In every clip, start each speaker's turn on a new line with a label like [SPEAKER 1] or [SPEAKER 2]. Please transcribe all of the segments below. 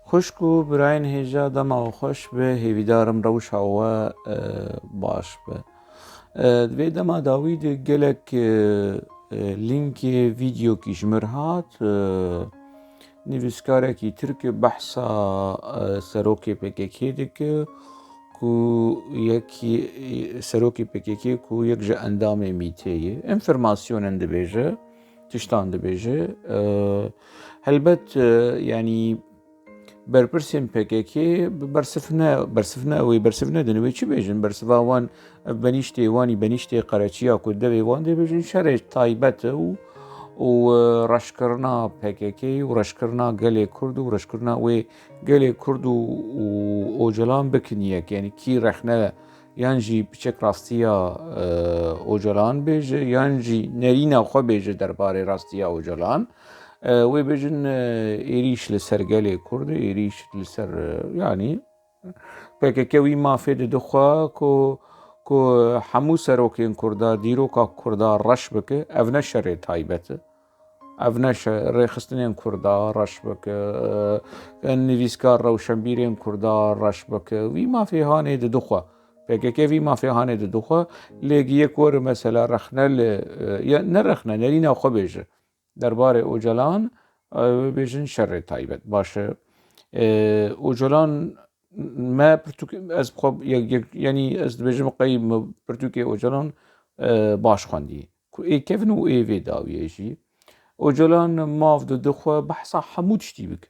[SPEAKER 1] خوشک و براین هێژا دەماوە خۆش بێ هێویدارم ڕەوشاوە باش بە دوێ دەما داوید gelek linkê vîdyokî ji mir hat nivîskarekî Tirk behsa serokê PKK dike ku yekî serokê PKK ku yek ji endamê mîteyê enformasyonen dibêje tiştan dibêje helbet yanî berpirsên PKK bersivne wê bersiv nedin wê çi bêjin bersiva wan ev benîştê wanî benîştê Qereçiya ku devê wan dê bêjin şerê taybet e û reşkirina PKK û reşkirina gelê Kurd û reşkirina wê gelê Kurd û Ocalan bikin yek yanî kî rexne yan jî piçek rastiya Ocalan bêje yan jî nerîna xwe bêje derbarê rastiya Ocalan wê bêjin êrîş li ser gelê Kurd êrîş li ser yanî PKK wî mafê dixwe ku hemû serokên Kurda dîroka Kurda reş bike ev ne şerê taybet e ev ne rêxistinên Kurda reş bike nivîskar rewşenbîrên Kurda reş bike wî mafê hanê dixwe PKK wî mafê hanê dixwe lê yek were mesela rexne ne rexne nerîna xwe bêje derbarê Ocalan bêjin şerê taybet baş e Ocalan me pirtûk ez yanî ez dibêjim qey pirtûkê Ocalan baş xwendî ku ê kevin û ê vê dawiyê jî Ocalan mav dixwe behsa hemû tiştî bike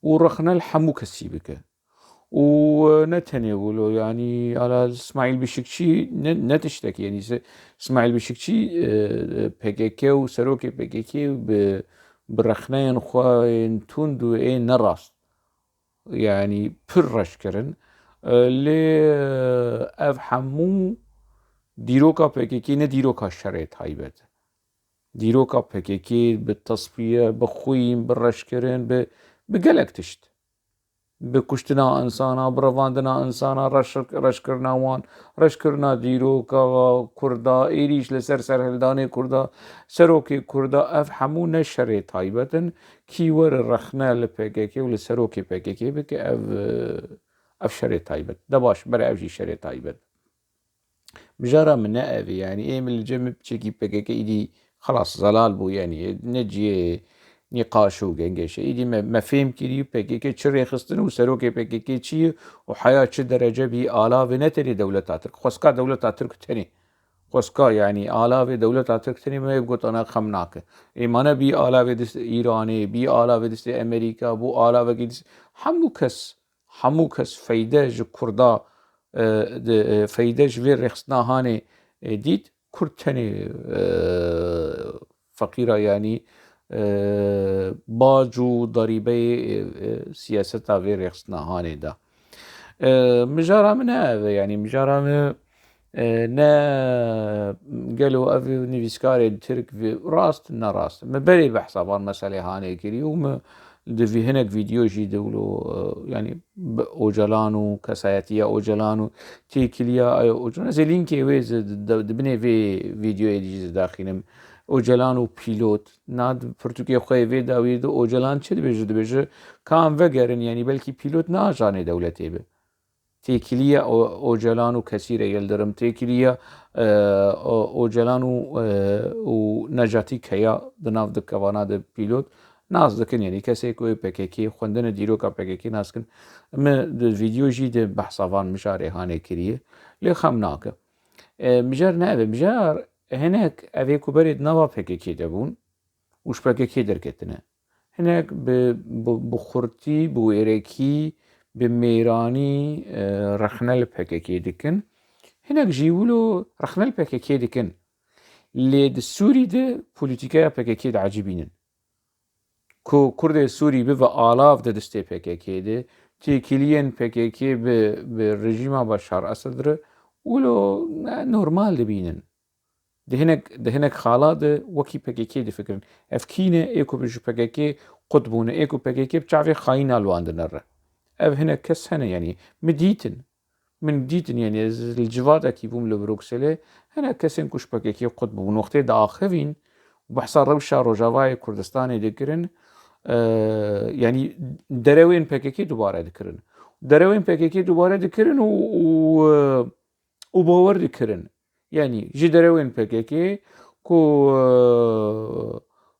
[SPEAKER 1] û rexnel hemû kesî bike û ne tenê wilo yanî ala İsmaîl Bişikçî ne tiştekî yanî İsmaîl Bişikçî PKK û serokê PKK bi rexneyên xwe ên tund û ên nerast yanî pir reş kirin lê ev hemû dîroka PKK ne dîroka şerê taybet e dîroka PKK bi tespiye bi xwîn bi reşkirin bi gelek tişt bi kuştina insana bi revandina insana reşkirina wan reşkirina dîroka Kurda êrîş li ser serhildanê Kurda serokê Kurda ev hemû ne şerê taybet in kî were rexne li PKK û li serokê PKK bike ev şerê taybet de baş bere ev jî şerê taybet bijara min ne ev yanî ê min li cem piçekî PKK îdî xelas zelal bû yanî ne ciyê nîqaş û gengeşe îdî me fêm kirî PKK çi rêxistin û serokê PKK çi ye û heya çi derece bî alavê ne tenê dewleta Tirk xweska dewleta Tirk tenê xweska yanî alavê dewleta Tirk tenê me gotana xem nake êmane bî alavê distê Îranê bî alavê distê Amerîka bû alavekî hemû kes feyde ji Kurda feyde ji vê rêxistina hanê dît Kurd tenê feqîra yanî bac û darîbeyê siyaseta vê rêxistina hanê da mijara min ne ev yanî mijara me ne gelo ev nivîskarên Tirk rast nerast me berê behsa van meselê hanê kirî û me di hinek vîdyo jî dewlo yanî Ocalan û kesayetiya Ocalan û têkiliya Ocalan ez ê linkê wê di binê vê vîdyoyê jî zidaxînim Ocalan û pîlot nad pirtûkê xwe vê dawî de Ocalan çi dibêje dibêje ka em vegerin yanî belkî pîlot ne ajanê dewletê be têkiliya Ocalan û Kesîr Yildirim têkiliya Ocalan û Necatî Keya di nav dikevana de pîlot naz dikin yanî kesê ku PKK xwendina dîroka PKK nas kin me di vîdyo jî de behsa van mijarê hanê kiriye lê xem nake mijar ne ev mijar hinek evê ku berê di nava PKK de bûn û ji PKK derketine hinek bi xurtî bi wêrekî bi mêranî rexne li PKK dikin hinek jî wilo rexne li PKK dikin lê di Sûrî de polîtîkaya PKK de ecîbînin ku Kurdê Sûrî bive alav de distê PKK de têkiliyên PKK bi rejîma Beşar Esed re wilo normal dibînin di hinek xala de wekî PKK difikirin ev kîne ê ku ji PKK qut bûne ê ku PKK bi çavê xayîna li wan dinere ev hinek kes hene yanî min dîtin yanî ez li civadekî bûm li Brukselê hinek kesên ku ji PKK qut bûn wextê diaxivîn behsa rewşa Rojavayê Kurdistanê dikirin yani derewên PKK dubare dikirin. Derewên PKK dubare dikirin û bawer dikirin. Yani ji derewên PKK ku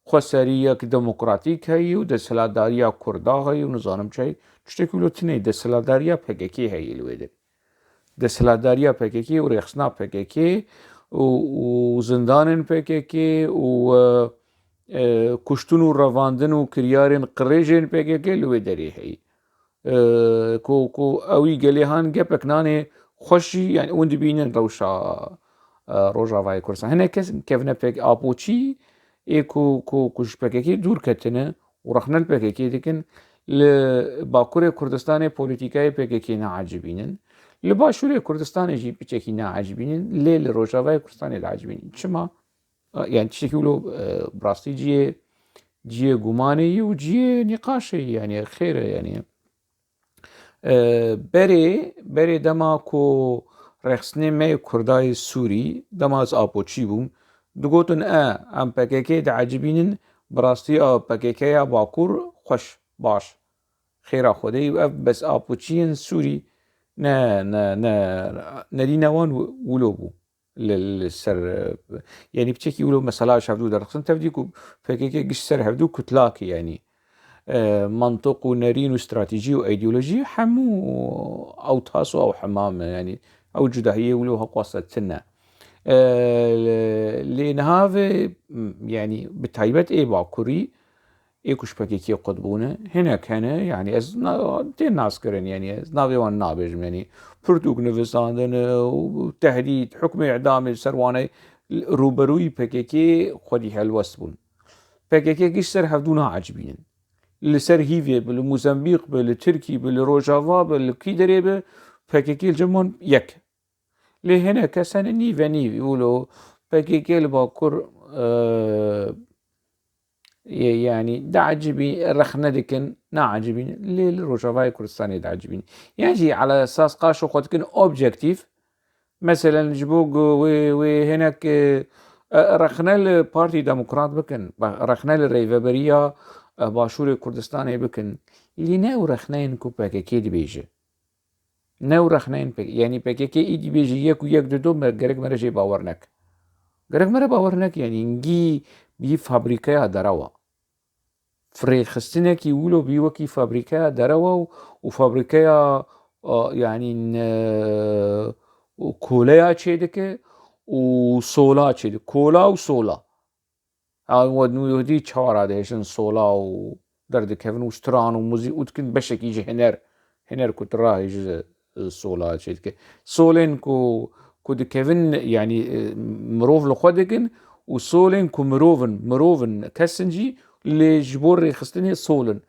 [SPEAKER 1] xweseriyek demokratîk heye û desthilatdariya Kurda heye û nizanim çi heye. Tiştekî wilo tune desthilatdariya PKK heye li wê de. Desthilatdariya PKK û rêxistina PKK û zindanên PKK û kuştin û revandin û kiryarên qirêjên PKK li wê derê heye. Ku ew gelê han gepek nane xweş jî yani hûn dibînin rewşa Rojavayê Kurdistan. Hinek kes kevne apoçî ê ku ji PKK dûr ketine û rexne li PKK dikin li Bakurê Kurdistanê polîtîkayê PKK neacibînin. Li Başûrê Kurdistanê jî piçekî neacibînin. Lê li Rojavayê Kurdistanê diacibînin. Çima? Yani tiştekî wilo birastî ciyê gumanê yê û ciyê nîqaşê yê yani xêr e yani. Berê dema ku rexistinê me Kurdayê Sûrî dema ez apoçî bûm digotin em PKK diacibînin birastî PKKya Bakur xweş baş xêra Xwedê û ev bes apoçiyên Sûrî nerîna wan wilo bû li ser yani piçekî wilo mesela ji hevdû derxistin tevdî ku PKK giş ser hevdû kutlakî yani منطق و نرين و استراتيجي و ايديولوجي حمو او تاسو او حمام يعني او جداهية ولو هقوصة تنا لنهاوه يعني بتايبت اي باكوري اي كوش باكيكي قطبونه هناك هنا يعني از تين ناس كرن يعني از ناوي وان نابجم يعني پرتوك نفساندن و تهديد حكم اعدام سرواني روبروي باكيكي خودي هلوست بون باكيكي كيش سر هفدونا عجبين لسر هيفي بل موزمبيق بل تركي بل روجافا بل كي دريبه PKK الجمون يك لي هنا كسن نيفي يقولوا PKK الباكور يعني دعجبي رخنا دكن نعجبين لي الروجافا كردستاني دعجبين يعني على اساس قاشو خدكن اوبجكتيف مثلا جبوق وهناك رخنا البارتي ديمقراط بكن رخنا الريفابريا باشوور کوردستان بکن لی نه رخنین کو PKK دی بیجه نه رخنین یعنی PKK ایدی بیجه یک و یک دو گرگ مره جی باور نک گرگ مره باور نک یعنی انگی بی فابریکه دروا فريخستنا كي يقولوا بيوكي فابريكا دروا وفابريكا يعني كولا تشيدك وصولا تشيدك كولا وصولا ودنو يهدي چهار دهشن صولا و درد كفن وستران وموزي وتكن بشك يجي هنر كتراه يجي صولا تشيدك صولين كو دي كفن يعني مروف لخودكن وصولين كو مروفن كسنجي اللي جبور خستني صولن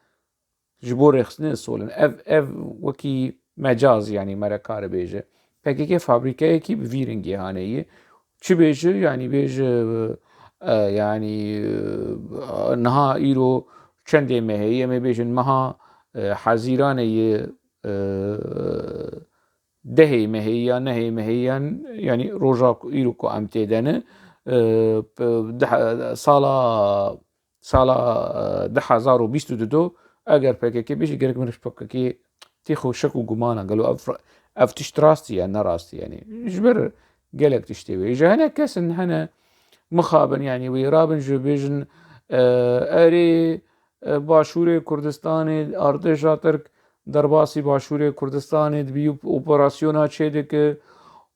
[SPEAKER 1] جبور خستني صولن اف وكي مجاز يعني مركار بيجه PKK فابريكا كي بفيرنجي هانيه چه بيجه يعني بيجه يعني نها ايرو چنده مهيه ما بيجن مها حزيران دهي مهيه نهي مهيه يعني روجا ايرو كو امتدنه سالا 2022 اگر PKK بيجي گرك منش PKK تيخو شك و گمانه قالوا اف تشتراستي يعني راستي يعني جبر قالك تشتوي جانا كسن هنا مخابن يعني ويرابن جبيجن اري باشور كردستان ارتشا ترك درباسي باشور كردستان دبي اوبراسيونا تشيدك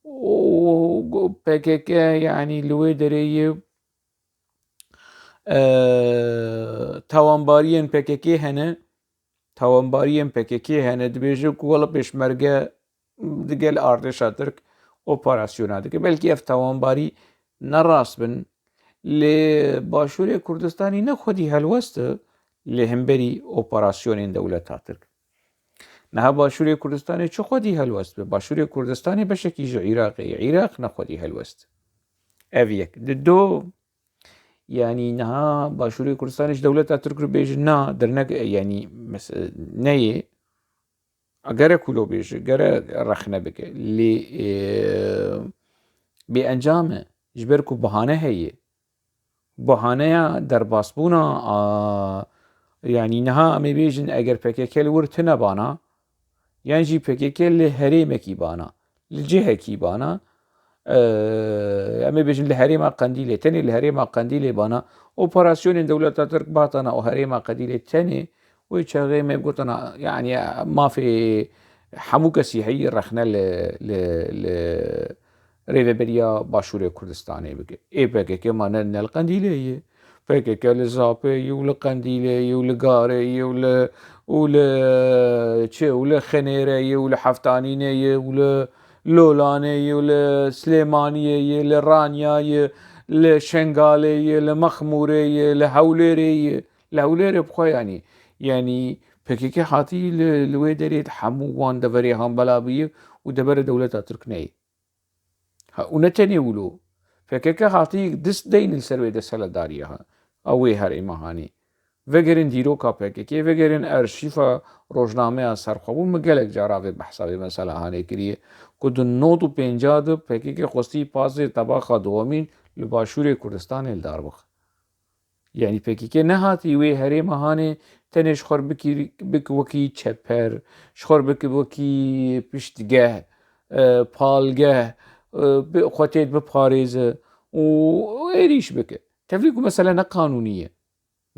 [SPEAKER 1] و PKK يعني لوي دري تاوانباريين PKK هنا تاوانباريين PKK هنا دبيجك ولا بيشمرقه دقل ارتشا ترك اوبراسيونا دك بلكي اف تاوانباري نراس بن لباشور كردستاني نخودي هالوسط لهمبري اوبراسيون دولتا ترك نها باشور كردستاني چو خودي هالوسط باشور كردستاني بشكي جو عراق نخودي هالوسط افيك دو يعني نها باشور كردستاني دولتا ترك رو بيج نا درنك يعني نيه اگر كلو بيج اگر رخنه بك لي بانجامه جبركو بهانه هي بهانه درباسبونا يعني نها أمي بيجن أجر PKK الورتنا بانا يعني جي PKK لهريمكي بانا لجهكي بانا أمي بيجن لهريمة قنديلة تاني لهريمة قنديلة بانا أوبراسيون دولة ترك باطنا أو هريمة قنديلة تاني ويشغي ما يقولنا يعني ما في حموكة سيحية رخنا ل ريفبريا باشوري كردستاني بك PKK ما القنديلة PKK لزابي ولقنديلة ولقاري ولخنيري ولحفتانيني ولولاني ولسليمانية لرانيا لشنغالي لمخموري لهوليري بخوي يعني PKK حاتي لويدريت حمو وان دبري هم بلابيه ودبر دولة تركني ونتني ولو PKK حاتي دست دين السروي دسالة داريها اوی هر ایمهانی وگرین دیروکا PKK وگرین ارشیفا روزنامه سرخوابون مگلک جراوی بحثاوی مثلا هانه کریه کدن 95 PKK خوستی پاز طباقه دومین لباشور کردستان الدار بخ يعني PKK نهاتی وی هر ایمهانی تنش خور بک وکی چپر شخور بک وکی پشتگه پالگه خوتید بپاریزه و ایریش بکه تفريق مثلا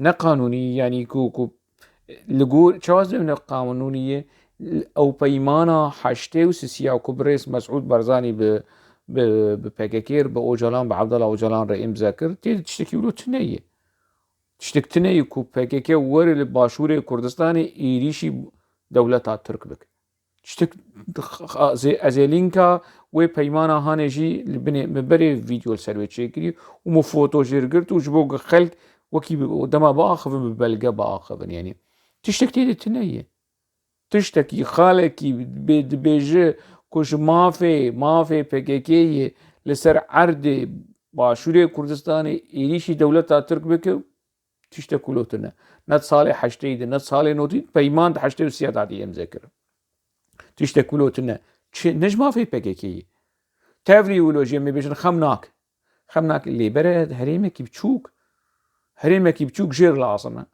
[SPEAKER 1] نقانونية يعني كو لقول شواز من القانونية أو بيمانا حشتي وسيسيا وكبريس مسعود برزاني بباكاكير بأوجلان بعبد الله أوجلان رئيم ذاكر تشتكي له تنية كو باكاكي ور الباشوري كردستاني إيريشي دولة ترك بك تشتك أزيلينكا وبيمانا هانجي لبني مبري فيديو السروي تشيكري ومفوتو جيرجرت وجبوق خلق وكي دما باخذ ببلقة باخذ يعني تشتكي تنية تشتكي خالكي بيجي كوش ما في PKK لسر عرض باشوري كردستاني إيريشي دولة ترك بك تشتكي له تنا نت صالح حشتي نت صالح نوتي بيمان حشتي وسيادة عادية مذكر تشتكي له تنا نج ما في PKK تافري ولوجي مي بيجن خمناك اللي برد هريمك بچوك جير العاصمة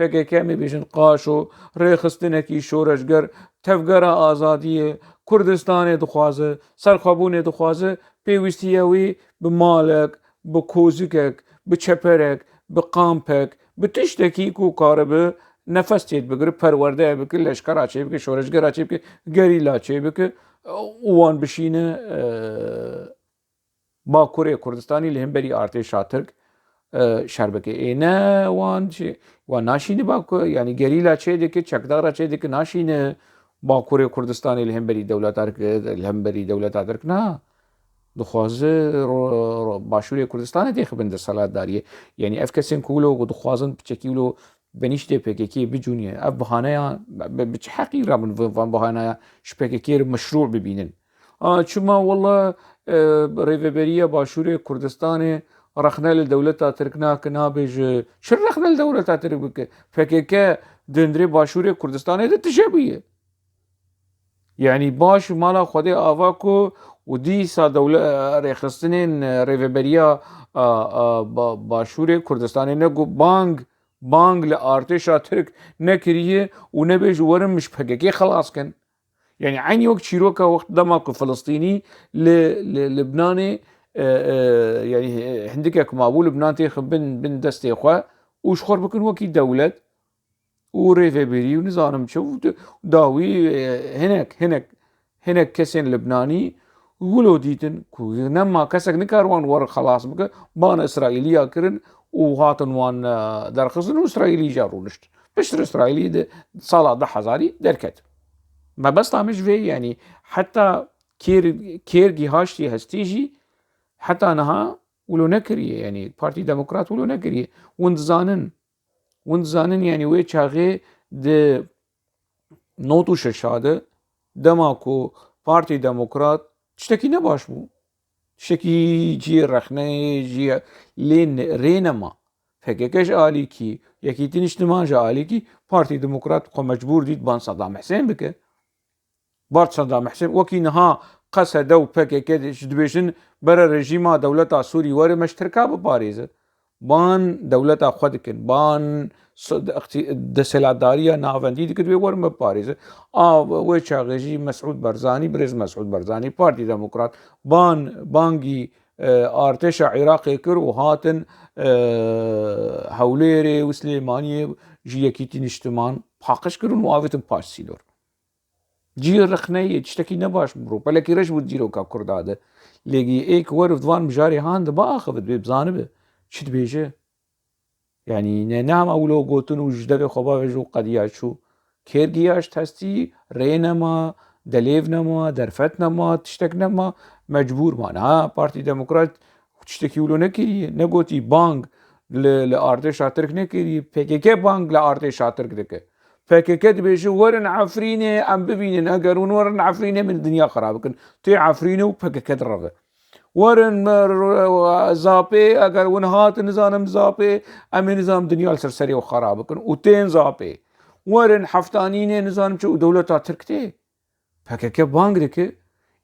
[SPEAKER 1] PKK مي بيجن قاشو ريخستنكي شورشگر تفقر آزادية كردستان دخوازه سرخابون دخوازه بيوستيوي بمالك بكوزكك بچپرك بقامپك بتشتكي كو كاربه نفس تيد بگر پرورده بك لشکر آچه بك شورشگر آچه بك گریلا آچه بك وان بشينه باكوري كردستاني اللي هم بري ارتش ترك شربكه اینا وان ناشینه باکو يعني گریلا چه دي که چکدارا چه دي که ناشینه باكوري كردستاني اللي هم بري دولة ترك اللي هم بري دولة ترك نا دخوازه باشوري كردستان دي خبن در صلاة داريه يعني افكسن كولو دخوازن بچكيولو بنيشته PKK بجونيه اف بهانه بچ حقيقه من فان بهانه PKK مشروع ببينن چما والله ريفبريا باشوري كردستان رخنا لدولة تركنا كنا بيج شر رخنا لدولة ترك بك PKK دندري باشوري كردستان ده تشابيه يعني باش مالا خدي آواكو ودي سا دولة ريخستنين ريفبريا باشوري كردستان نگو بانگ لارتشا ترك نكريه ونبيج ورم مش PKK خلاص كان يعني عيني وقت شيروكا وقت دماغ فلسطيني للبناني يعني هندك مابو لبنان تيخب بن دستي اخوة وشخور بكن وكي دولة وريفبري ونظام شوف داوي هناك كسين لبناني ولو ديتن نما كسك نكاروان ور خلاص بك بان اسرائيليا كرن وهاتن وان درخصن واسرائيلي جارونشت بشتر اسرائيلي ده صالح ده حزاري دركت ما بس طامش في يعني حتى كير جهاشتي هستيجي حتى انها ولو نكريه يعني بارتي ديمقراط ولو نكريه وندزانن يعني وي چاغي د نوتو ششاده دماكو بارتي ديمقراط تشتكي نباش بو تشتكي جي رخنه جي لين رينما PKKش آلی کی یکی تین اجتماعش آلی کی پارتی دموکرات خو مجبور دید بان صدام حسين بك بارت صدام حسين وكي نها قصدوا PKK دبيشن برا رژيما دولتا سوري ور مشتركه بباريزه بان دولتا خو دکن بان دسالتداریya navendî dikir wê werin bipارêzin. Wê çaxê jî Mesûd Barzanî Birêz Mesûd Barzanî Partî Demokrat bangî artêşa Iraqê kir û hatin Hewlêrê û Silêmaniyê ji Yekîtîn Niştiman paqij kirin û avêtin paş sîlor. Cî rixneyê tiştekî ne baş biro pelekî reş bû dîroka Kurda de. Lêgî êk werif di van mijarê han dibe axivit bê bizanibe çi dibêje. Yani ne hema wilo gotin û ji devê xwe bavêje û qediya çû kêrgiya ji hestî rê nema, delêv nema, derfet nema, tiştek nema, mecbûr man. Ha Partî Demokrat tiştekî wilo nekiriye, ne gotî bang li artêşa Tirk nekiriye, PKK bang li artêşa Tirk dike. PKK dibêje werin Efrînê em bibînin eger hûn werin Efrînê min dinya xerab bikin. Tê Efrînê û PKK direve. Werin zapê eger hûn hatin nizanim zapê em ê nizam dinya li ser serê xwe xerab bikin û tên zapê. Werin heftanînê nizanim çi û dewleta Tirk tê. PKK bang dike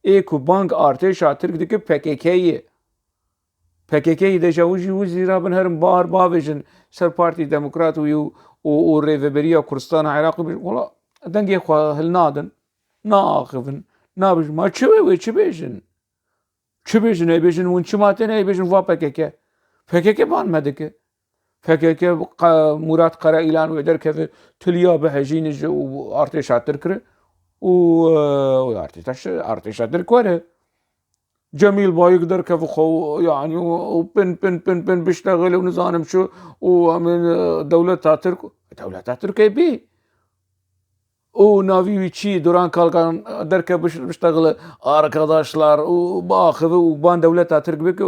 [SPEAKER 1] ê ku bang artêşa Tirk dike PKK'yê. PKK'yê deja wî jî rabin herin bar bavêjin ser Partî Demokrat û rêveberiya Kurdistana Iraqê bêjin wala dengê xwe hil nadin, naaxivin, nabêjin ma çi wê çi bêjin? Çi bêjin ê bêjin hûn çima tên ê bêjin va PKK. PKK ban me dike. PKK Murat Qereîlan wê derkeve tiliya bihejînê ji artêşa Tirk kir û artêşa Tirk were. Cemîl Bayik derkeve xwe yani pin biştexil û nizanim çi û em ê dewleta Tirk ê bê. û navî wî çi Duran Kalkan derkeve biştexile arkadaşlar û biaxive û ban dewleta Tirk bike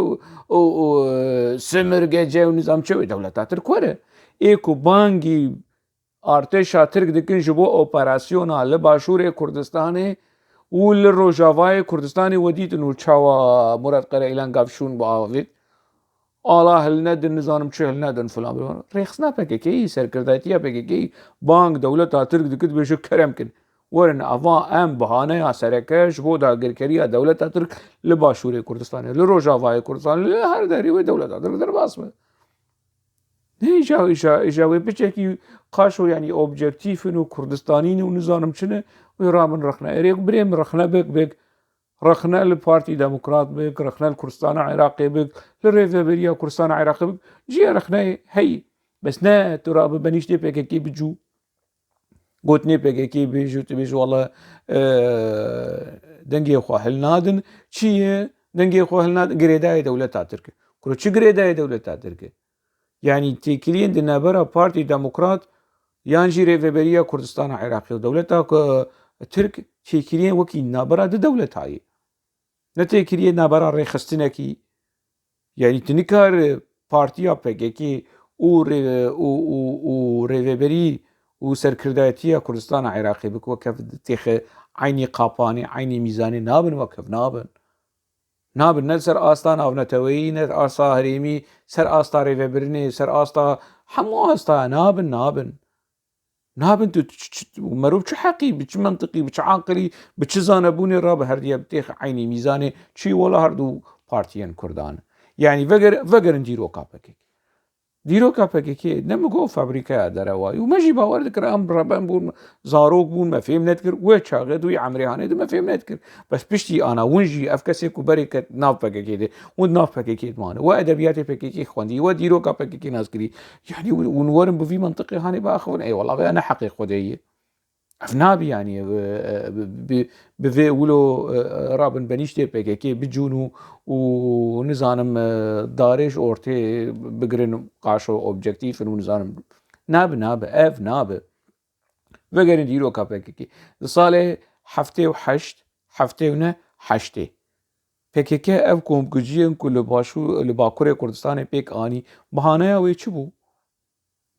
[SPEAKER 1] û simir gece û nizam çi wê dewleta Tirk were. Ê ku bangî artêşa Tirk dikin ji bo operasyona li Başûrê Kurdistanê û li Rojavayê Kurdistanê we dîtin û çawa Murat Qereîlan gavşûn bi avê ala hil nedin nizanim çi hil nedin filan rêxistina PKK'yê serkirdatiya PKK'yê bang dewleta Tirk dikir dibêje kerem kin. Werin ava em bihaneya sereke ji bo dagirkeriya dewleta Tirk li Başûrê Kurdistanê, li Rojavayê Kurdistanê, li her derê wê dewleta Tirk derbas be. Îja wê piçekî qaş û yani objektifin û Kurdistanîn û nizanim çi ne wê rabin rixne êrê birê min rixne bik rixne li Partî Demokrat bik, rixne li Kurdistana Iraqê bik, li rêveberiya Kurdistana Iraqê bik, ciya rixneyê heyî. Bes ne tu rabî benîştê PKK bicû. Gotinê PKK bêje tu bêje wala dengê xwe hil nadin. Çi ye? Dengê xwe hil nadin girêdayê dewleta Tirk e. Kuro çi girêdayê dewleta Tirk e? Yani têkiliyên di navbera Partî Demokrat yan jî rêveberiya Kurdistana Iraqê dewleta Tirk têkiliyên wekî navbera di dewletayê. Ne têkiliyê navbera rêxistinekî. Yani tu nikare partiya PKK û rêveberî û serkirdatiya Kurdistana Iraqê bik wekef têxe aynî qapanê aynî mîzanê nabin wekef nabin. Nabin ne ser asta navneteweyî ne asta herêmî ser asta rêvebirinê ser asta hemû asta nabin. Nabin tu merov çi heqî bi çi mentiqî bi çi aqilî bi çi zanebûnê ra bi herdiya bi têxe aynî mîzanê çî wala her du partiyên Kurdan. Yani vegerin dîroka PKK. Dîroka PKK ne min got fabrîkaya derewayî û me jî bawer dikir em reben bûn zarok bûn me fêm nedikir wê çaxê dûyî Emirêhanê de me fêm nedikir. Bes piştî ana hûn jî ev kesê ku berê ket nav PKK de hûn nav PKK mane we edebiyatê PKK xwendî we dîroka PKK nas kirî. Yani hûn werin bi vî mentiqê hanê biaxivin ey wala vê ne heqê Xwedê ye. Ev nabî yani bi vê wilo rabin benîştê PKK bicûn û nizanim darêj ortê bigirin qaş û objektifin û nizanim nabe ev nabe. Vegerin dîroka PKK. Di salê heftê û heşt heftê û ne heştê. PKK ev komkujiyên ku li Bakurê Kurdistanê pêk anî bihaneya wê çi bû?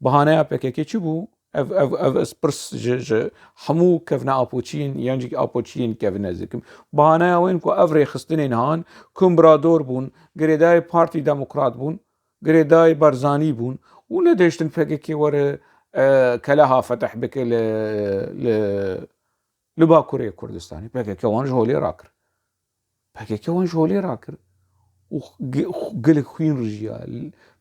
[SPEAKER 1] Bihaneya PKK çi bû? Ev ez pirs ji hemû kevne apoçiyên yan jî apoçiyên kevine zikim. Bihaneya wên ku ev rêxistinên han kumbrador bûn, girêdayê Partî Demokrat bûn, girêdayê Barzanî bûn û nedêştin PKK were keleha feteh bike li Bakurê Kurdistanê. PKK wan ji holê rakir. PKK wan ji holê rakir û gelek xwîn rijiya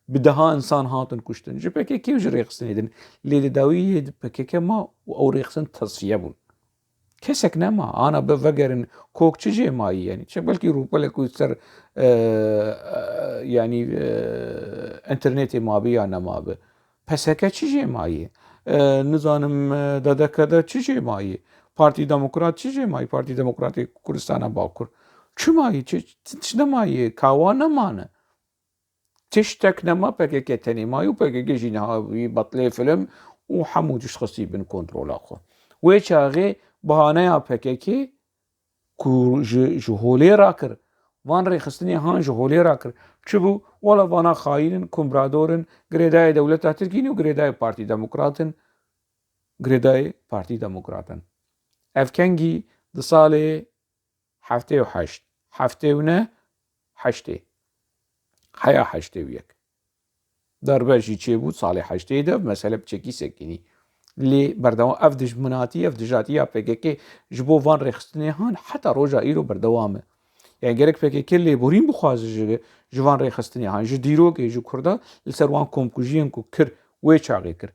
[SPEAKER 1] بدها انسان هاتن كشتن جي PKK وجي ريخستن يدن ليلي داوي PKK ما او ريخستن تصفيه بون كسك نما انا بفقرن كوك تجي ماي يعني بلكي روبا لكو سر يعني انترنتي ما بي انا ما ب پسکه چیجی مایی نزانم دادکده چیجی مایی پارتی دموکرات چیجی مایی پارتی دموکراتی کردستان باکر چی مایی چی نمایی کاوا نمانه تشتك نما PKK تاني مايو PKK جينا بطلي فيلم وحمود شخصي بن كنترول اخو ويشاغي بهانه PKK كو جهولي راكر وان ريخستني هان جهولي راكر چبو ولا وانا خاين كومبرادورن غريداي دولتا تركيني وغريداي بارتي ديمقراطن غريداي بارتي ديمقراطن افكنجي دصالي حفتي وحشت حفتي ونا حشتي حيا حشتي ويك دربجي چيبو صالي حشتي ده مسألة بچكي سكيني لي بردوام افدج مناتي افدجاتي PKK جبو وان ريخستني هان حتى روجا ايرو بردوامه يعني جرك PKK اللي بورين بخواز جوان ريخستني هان جديرو كي جو كردا لسروان كوم كوجين كو كر ويشاغي كر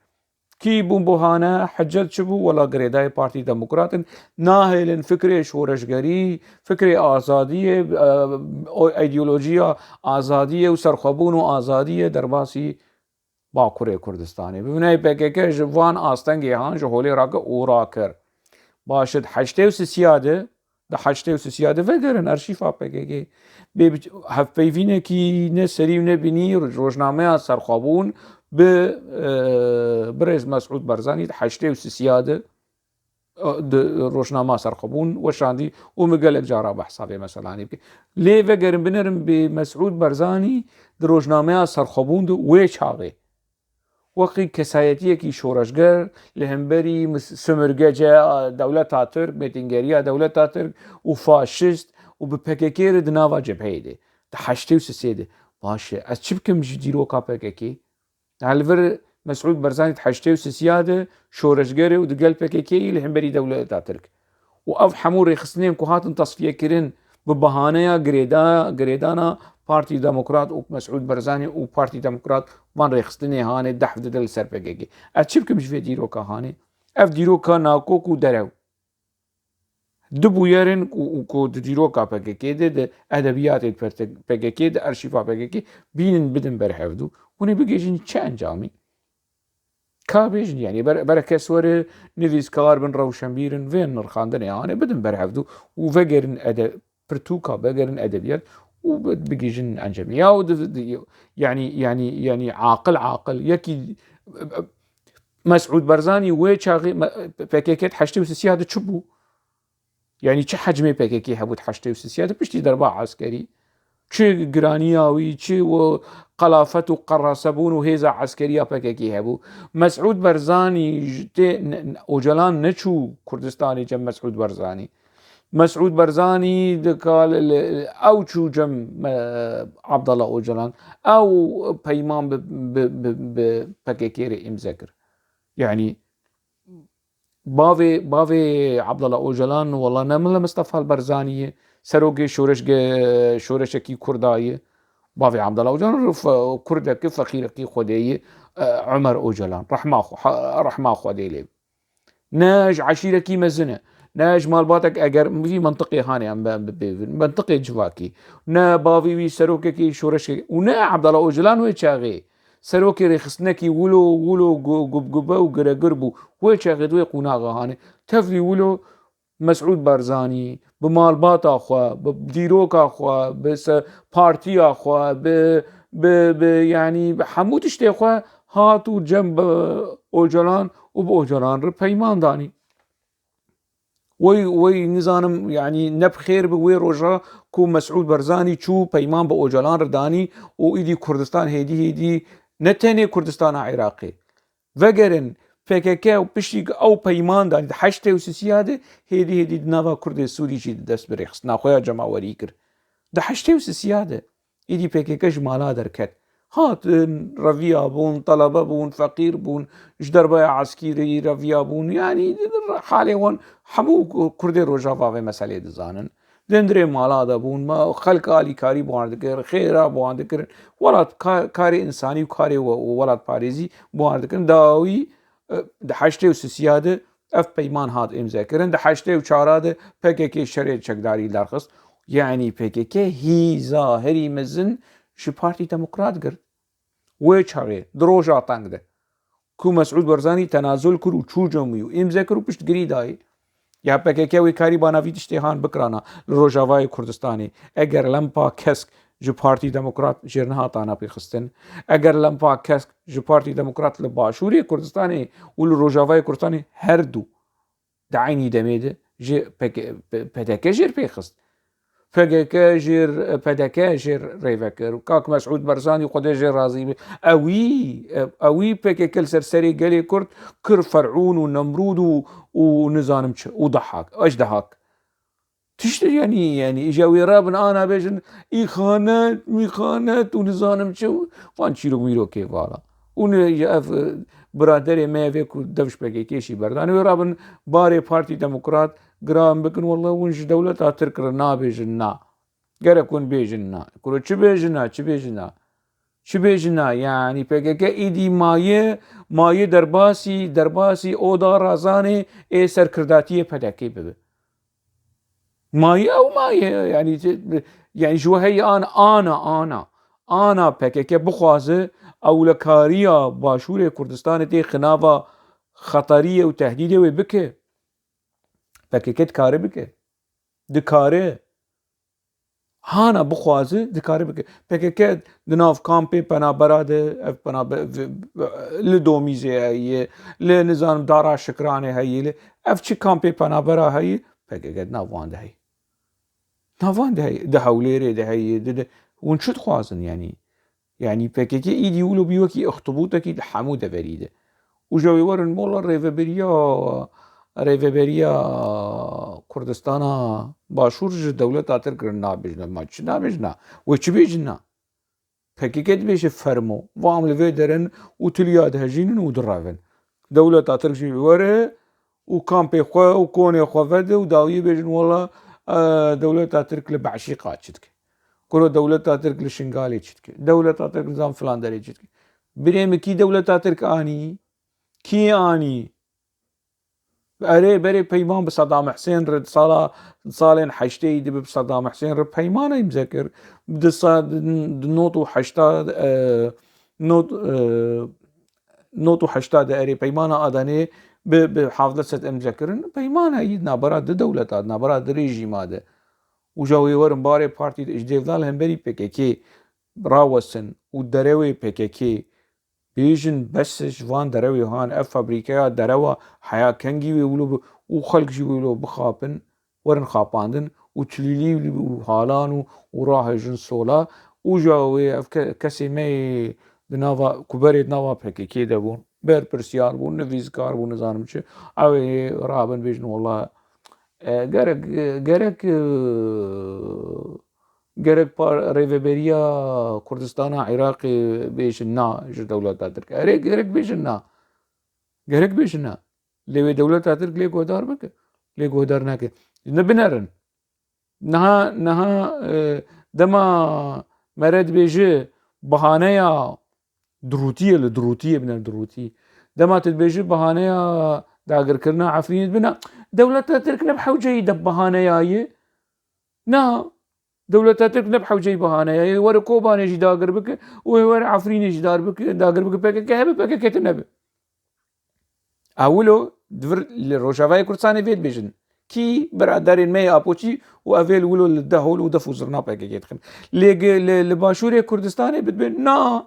[SPEAKER 1] كي بومبوهانا حجت شبو ولا غريداي بارتي ديمقراطن ناهلن فكري شورشگري فكري آزادية ايديولوجيا آزادية وسرخبون وآزادية درباسي باكوري كردستاني ببناي PKK جوان آستنگي هان جهولي راك اوراكر باشد حشتي وسيادة ده حشتي وسيادة وگرن ارشيفا PKK هف بيفينه كي نسري ونبني روجنامه سرخابون برز مسعود برزاني حشتي وسيادة روجنامه سرخابون وشاندي ومقالك جارا بحسابي مثلا ليه وگرن بنرم بمسعود برزاني روجنامه سرخابون دو ويش هاغي وقی کسایتیه کی شورشگر لهمبری سمرگجه دولت ترک میتینگریه دولت ترک و فاشیست و به PKK دناوا جبهه ده حشتی و سیده باشه از چی بکم جدیرو کا PKK هالور مسعود برزاني حشتی و سیاده شورشگر و دقل PKK لهمبری دولت ترک و اف حمور خصنين كوهاتن تصفيه كرين ببهانه غريدانا بارتي ديمقراط ومسعود برزاني وبارتي ديمقراط وان ريخستني هاني دحف دل سر PKK اتشبكم مش في ديروكا هاني اف ديروكا ناكو كو درو دبو يرن وكو ديروكا PKK ده ادبيات PKK ده ارشيفا PKK بينن بدن برحفدو وني بيجين چان جامي كابيجن يعني بركسور نفيس كار بن روشنبيرن وين نرخاندن يعني بدن برحفدو وفقرن ادب برتوكا بقرن ادبيات وبيجين انجميا يعني عاقل يكي مسعود برزاني ويشاغي PKK حشتي وسياده تشبو يعني چه حجمي PKK هبوت حشتي وسياده بشتي دربا عسكري چه جرانياوي چه وقلافت وقرصبون وهيزة عسكرية PKK هبو مسعود برزاني اوجلان نچو كردستاني جم مسعود برزاني قال او چو جم عبد الله اوجلان او بيمان ب PKK امذكر يعني باوي عبد الله اوجلان والله نمل مصطفى البرزاني سروقي شورشكي كرداي باوي عبد الله اوجلان كردك فقيركي خدي عمر اوجلان رحمه خدي ناج عشيركي مزنه ناج مالباتك اگر في منطقي هاني منطقي جواكي نا باوي سروكي شورشكي ونا عبد الله اوجلان ويشاغي سروكي رخصنكي ولو قبقبه وقرقربو ويشاغي دوي قناغه هاني تفلي ولو مسعود برزاني بمالبات اخوا بديروك اخوا بس بارتي اخوا يعني حمود اشتي اخوا هاتو جنب اوجلان وبأوجلان ربيمان داني وي نزانم يعني نبخير بوي روجا كو مسعود برزاني چو بيمان بأوجلان رداني وإيدي كردستان هيدي نتني كردستان عراقي وگرن PKK وبشتي او بيمان داني حشتي وسياده هيدي نافا كرد سوري جي دست بريخس ناخويا جماوري كر ده حشتي وسياده إيدي PKK جمالا دركت هات رفيا بون طلبة بون فقير بون جدربا عسكري رفيا بون يعني حالي وان حمو كردي روجافا في مسألة دزانن دندري مالا دبون ما خلق آلی کاری بواردکر خیره بواردکر ولات کاری انسانی و کاری ولات پاریزی بواردکر داوی ده حشته و سیاده اف پیمان هات امضا کردن ده حشته و چاراده PKK شریعت چکداری درخست يعني PKK هي ظاهري مزن شو بارتي ديمقراط قرد ويشاري دروجا تانغده كو مسعود برزاني تنازل كرو چو جميو امضا كرو پشت گري داي یا PKK وی کاری باناوی تشتیهان بکرانا لروجاوای کردستانی اگر لمپا کسک جو پارتی دموکرات جرنها تانا پیخستن اگر لمپا کسک جو پارتی دموکرات لباشوری کردستانی و لروجاوای کردستانی هر دو دعيني دميده جي PKK جير پیخست PKK جير PKK جير ريفكر وكاك مسعود برزاني وقد جير رازي اوي PKK السرسري قالي كرد كر فرعون ونمرود ونزانم وضحك ايش ضحك تشتري يعني اجاوي رابن انا بيجن اخانات ميخانات ونزانم شو وان شيرو ميرو كيف والا ون برادري ما فيكو دفش PKK شي برداني ورابن باري بارتي ديمقراط قرام بكن والله ونش دولة تركر نا بيجنا قرا كون بيجنا كل شو بيجنا يعني PKK ايدي مايه درباسي اودا رازاني اي سركرداتيه PKK بده مايه او مايه يعني شو هي انا PKK بخوازه اولكاريه باشوره كردستان تي خنافه خطريه وتهديديه وبكه PKK دكاره بكه دكاره هانا بخوازه دكاره بكه PKK دناف كامبي بنا براده بنا لدوميزه هي لنظام دارا شكرانه هي اف كامبي بنا برا هي PKK نافوان ده هي ده هوليري ده هي ونشد خوازن يعني PKK ايدي يقولوا بيوكي اخطبوطكي لحموده فريده وجوي ورن مولا ريفبريا كردستانا باشور جو دولة تركر نابجنا ما چه نابجنا وچه بيجنا PKK بيش فرمو وعمل فيدرن وتلياد هجينن ودرافن دولة ترك جي وره وكامبي خوا وكوني خوا فده وداوية بيجن والله دولة ترك لبعشيقات شتك كرو دولة ترك لشنغالي شتك دولة ترك نظام فلاندري شتك بريم كي دولة ترك آني كي آني بري بيمان بصدام حسين رد صالين حشتي دب بصدام حسين رد بيمان يمذكر بد نوتو حشتا نوتو حشتا داري بيمان اداني بحافظة ست مذكرن بيمان هي نابرا دولة نابرا ريجيم هذا وجاوي ورن باري بارتي اجديفدال هم بري PKK راوسن ودروي PKK بيجن بس جوان دروي هان اف فابريكا دروا حياة كنجي ويقولوا وخلق جي ويقولوا بخابن ورن خاباندن وتليلي وحالان وراه جن سولا وجاوي اف كسي مي دنافا كبري دنافا PKK دبون بير برسيار بون نفيز كار بون نزانم چه اوي رابن بيجن والله gerek rêveberiya Kurdistana Iraqê bêjin na ji dewleta Tirk gerek bêjin na lê wê dewleta Tirk lê guhdar bike lê guhdar nake nibinerin niha dema me dibêje bihaneya dirûtiyê li dirûtiyê bine dirûtî dema tu dibêjî bihaneya dagirkirina Efrînê bine dewleta Tirk ne bi hewceyî de bihaneyayê na دولة ترك نبحة وجاي بهانا يعني ورا كوباني جي داقر بك وورا عفريني جي داقر بك PKK هبه PKK تنبه اولو دفر لروجافاي كردستاني فيد بيجن كي برادرين مي ابوچي وافيل ولو للدهول ودفو زرنا PKK تخن لباشوري كردستاني بتبين نا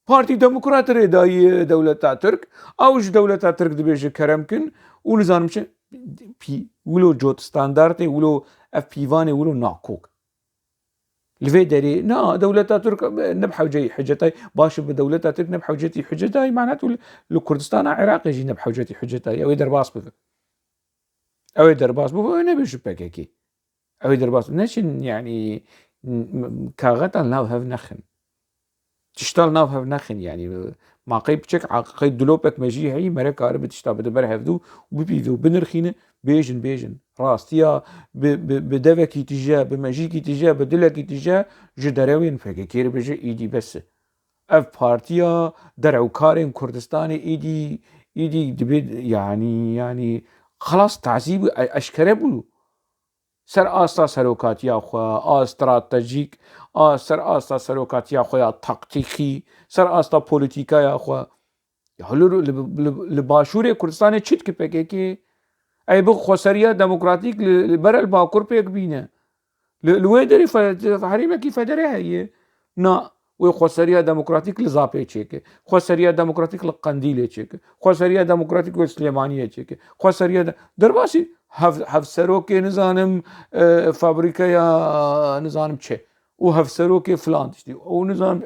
[SPEAKER 1] بارتي ديمقراط داي دولة ترك اوج دولة ترك دبيج كرمكن ونزانمش بي ولو جوت ستاندارتي ولو اف بيفاني ولو ناكوك الفيدري نا دولتا ترك نبحة وجاي حجتاي باش بدولتا ترك نبحة وجتي حجتاي معناته لكردستان عراق يجي نبحة وجتي حجتاي او درباس بف او درباس بف او نبيش PKK او درباس نشن يعني كاغتا لا هف نخن تشتغل ناف هف نخن يعني ما قيب تشك عقي دلوبك مجي هي مرك عرب تشتغل بدبر هفدو وبيدو بنرخينه بيجن راستيا بدفكي تجاه بمجيكي تجاه بدلكي تجاه جدروين فكي كير بيجي ايدي بس اف بارتيا درعو كارم كردستاني ايدي دبيد يعني خلاص تعذيب اشكره بلو سر آستا سروکاتیا خو استراتژیک سر آستا سروکاتیا خو تاکتیکی سر آستا پولیتیکا خو هلو لباشور کردستان چیت که پکه که ای بخ خسریا دموکراتیک لبرل باکور پیک بینه لویدری فحریمه کی فدره هیه نا و خسریا دموکراتیک لزاپه چیکه خسریا دموکراتیک لقندیله چیکه خسریا دموکراتیک و سلیمانیه چیکه خسریا درباسی هف سروک نظام فابریکا یا نظام چه و هف سروک فلان تشتي او نظام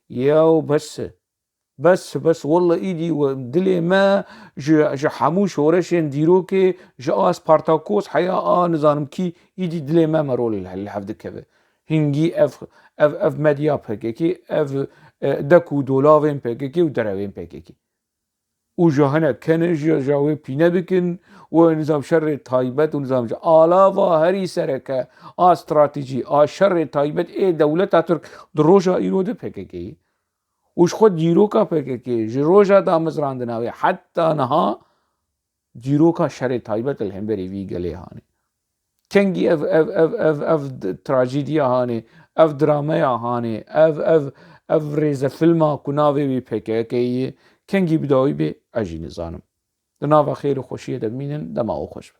[SPEAKER 1] ياو بس والله ايدي ودلي ما ج حموش ورشن ديروكي جا سبارتاكوس حيا نظام كي ايدي دلي ما مرول الحفظ كذا هنجي اف مديا بكيكي اف دكو دولارين بكيكي ودراوين بكيكي وجهنا كان جاوي بينا بكن ونظام شر تايبت ونظام آلاف هري سركة استراتيجي شر تايبت دولة ترك دروجا إيرود بكيكي وش خود جيروكا بكيكي جروجا دا مزراندناوي حتى نها جيروكا شر تايبت الهمبري في قلي هاني كنجي اف تراجيديا هاني اف دراميا هاني اف ريزا فيلما كناوي بكيكي كنجي بداوي بي اجي نظام دناوا خير وخوشيه دمينن دما او خوش